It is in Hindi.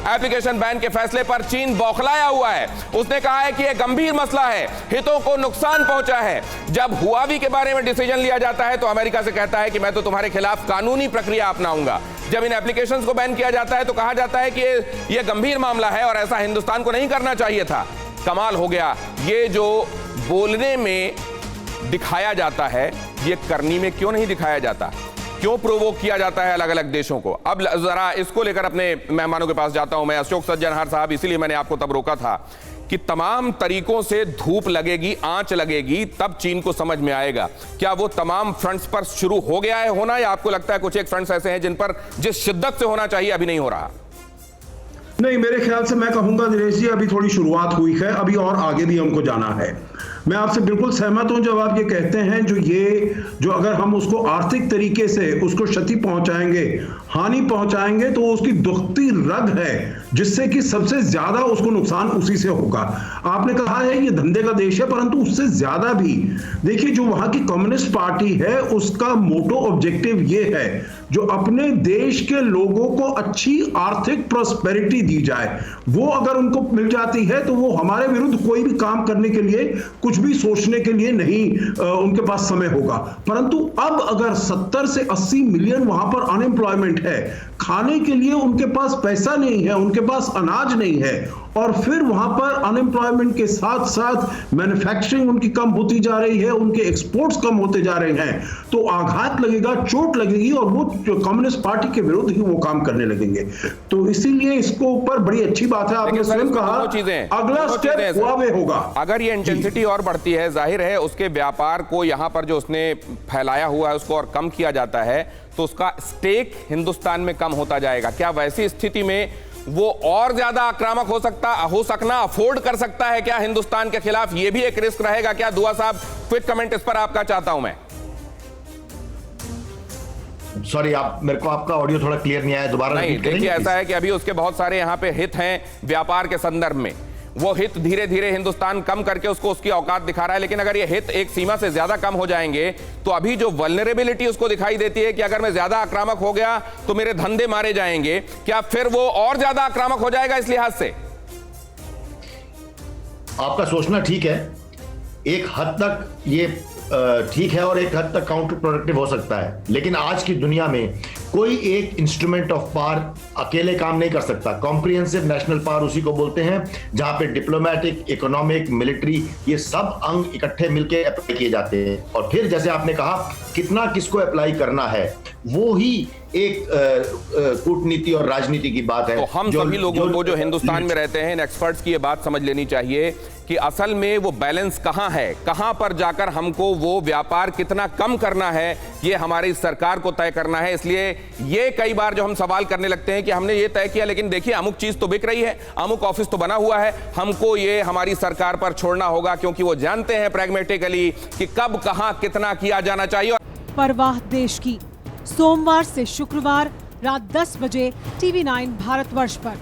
एप्लीकेशन बैन के फैसले पर चीन बौखलाया हुआ है। उसने कहा है कि यह गंभीर मसला है, हितों को नुकसान पहुंचा है। जब हुआवी के बारे में डिसीजन लिया जाता है तो अमेरिका से कहता है कि मैं तो तुम्हारे खिलाफ कानूनी प्रक्रिया अपनाऊंगा। जब इन एप्लीकेशंस को बैन किया जाता है तो कहा जाता है कि यह गंभीर मामला है और ऐसा हिंदुस्तान को नहीं करना चाहिए था। कमाल हो गया, ये जो बोलने में दिखाया जाता है ये करनी में क्यों नहीं दिखाया जाता? क्यों प्रोवोक किया जाता है अलग अलग देशों को? अब जरा इसको लेकर अपने मेहमानों के पास जाता हूं मैं। अशोक सज्जनहार साहब, इसीलिए मैंने आपको तब रोका था कि तमाम तरीकों से धूप लगेगी, आंच लगेगी, तब चीन को समझ में आएगा। क्या वो तमाम फ्रंट्स पर शुरू हो गया है होना, या आपको लगता है कुछ एक फ्रंट्स ऐसे हैं जिन पर जिस शिद्दत से होना चाहिए अभी नहीं हो रहा? नहीं, मेरे ख्याल से मैं कहूंगा दिनेश जी, अभी थोड़ी शुरुआत हुई है, अभी और आगे भी हमको जाना है। मैं आपसे बिल्कुल सहमत हूं जब आप ये कहते हैं जो अगर हम उसको आर्थिक तरीके से उसको क्षति पहुंचाएंगे, हानि पहुंचाएंगे, तो उसकी दुखती रग है जिससे कि सबसे ज्यादा उसको नुकसान उसी से होगा। आपने कहा है ये धंधे का देश है, परंतु उससे ज्यादा भी देखिए, जो वहां की कम्युनिस्ट पार्टी है उसका मोटो ऑब्जेक्टिव ये है जो अपने देश के लोगों को अच्छी आर्थिक प्रॉस्पेरिटी दी जाए, वो अगर उनको मिल जाती है तो वो हमारे विरुद्ध कोई भी काम करने के लिए, कुछ भी सोचने के लिए नहीं उनके पास समय होगा। परंतु अब अगर 70 से 80 मिलियन वहां पर अनएम्प्लॉयमेंट है, खाने के लिए उनके पास पैसा नहीं है, उनके पास अनाज नहीं है, और फिर वहां पर अनएम्प्लॉयमेंट के साथ साथ मैन्युफैक्चरिंग उनकी कम होती जा रही है, उनके एक्सपोर्ट्स कम होते जा रहे हैं, तो आघात लगेगा, चोट लगेगी, और वो कम्युनिस्ट पार्टी के विरुद्ध ही वो काम करने लगेंगे। तो इसीलिए इसको ऊपर बड़ी अच्छी बात है, आपने स्वयं कहा अगला स्टेप हुआवे होगा। अगर ये इंटेंसिटी और बढ़ती है, जाहिर है उसके व्यापार को यहां पर जो उसने फैलाया हुआ है उसको और कम किया जाता है तो उसका स्टेक हिंदुस्तान में कम होता जाएगा। क्या वैसी स्थिति में वो और ज्यादा आक्रामक हो सकना अफोर्ड कर सकता है क्या हिंदुस्तान के खिलाफ? ये भी एक रिस्क रहेगा क्या? दुआ साहब, क्विक कमेंट इस पर आपका चाहता हूं मैं। सॉरी, आप मेरे को आपका ऑडियो थोड़ा क्लियर नहीं आया, दोबारा नहीं, देखिए ऐसा है कि अभी उसके बहुत सारे यहाँ पे हित हैं व्यापार के संदर्भ में, वो हित धीरे धीरे हिंदुस्तान कम करके उसको उसकी औकात दिखा रहा है, लेकिन अगर ये हित एक सीमा से ज्यादा कम हो जाएंगे तो अभी जो वल्नरेबिलिटी उसको दिखाई देती है कि अगर मैं ज्यादा आक्रामक हो गया तो मेरे धंधे मारे जाएंगे, क्या फिर वो और ज्यादा आक्रामक हो जाएगा? इस लिहाज से आपका सोचना ठीक है, एक हद तक ये ठीक है और एक हद तक काउंटर प्रोडक्टिव हो सकता है, लेकिन आज की दुनिया में कोई एक इंस्ट्रूमेंट ऑफ पावर अकेले काम नहीं कर सकता। कॉम्प्रिहेंसिव नेशनल पावर उसी को बोलते हैं जहां पे डिप्लोमेटिक, इकोनॉमिक, मिलिट्री, ये सब अंग इकट्ठे मिलके अप्लाई किए जाते हैं, और फिर जैसे आपने कहा कितना किसको अप्लाई करना है वो ही एक कूटनीति और राजनीति की बात है। तो हम सभी लोगों को जो हिंदुस्तान में रहते हैं, इन एक्सपर्ट्स की ये बात समझ लेनी चाहिए कि असल में वो बैलेंस कहां है, कहां पर जाकर हमको वो व्यापार कितना कम करना है, ये हमारी सरकार को तय करना है। इसलिए ये कई बार जो हम सवाल करने लगते हैं कि हमने ये तय किया, लेकिन देखिए अमुक चीज तो बिक रही है, अमुक ऑफिस तो बना हुआ है, हमको ये हमारी सरकार पर छोड़ना होगा, क्योंकि वो जानते हैं प्रैग्मेटिकली कि कब कहां कितना किया जाना चाहिए। परवाह देश की, सोमवार से शुक्रवार रात 10 बजे TV9 भारतवर्ष पर।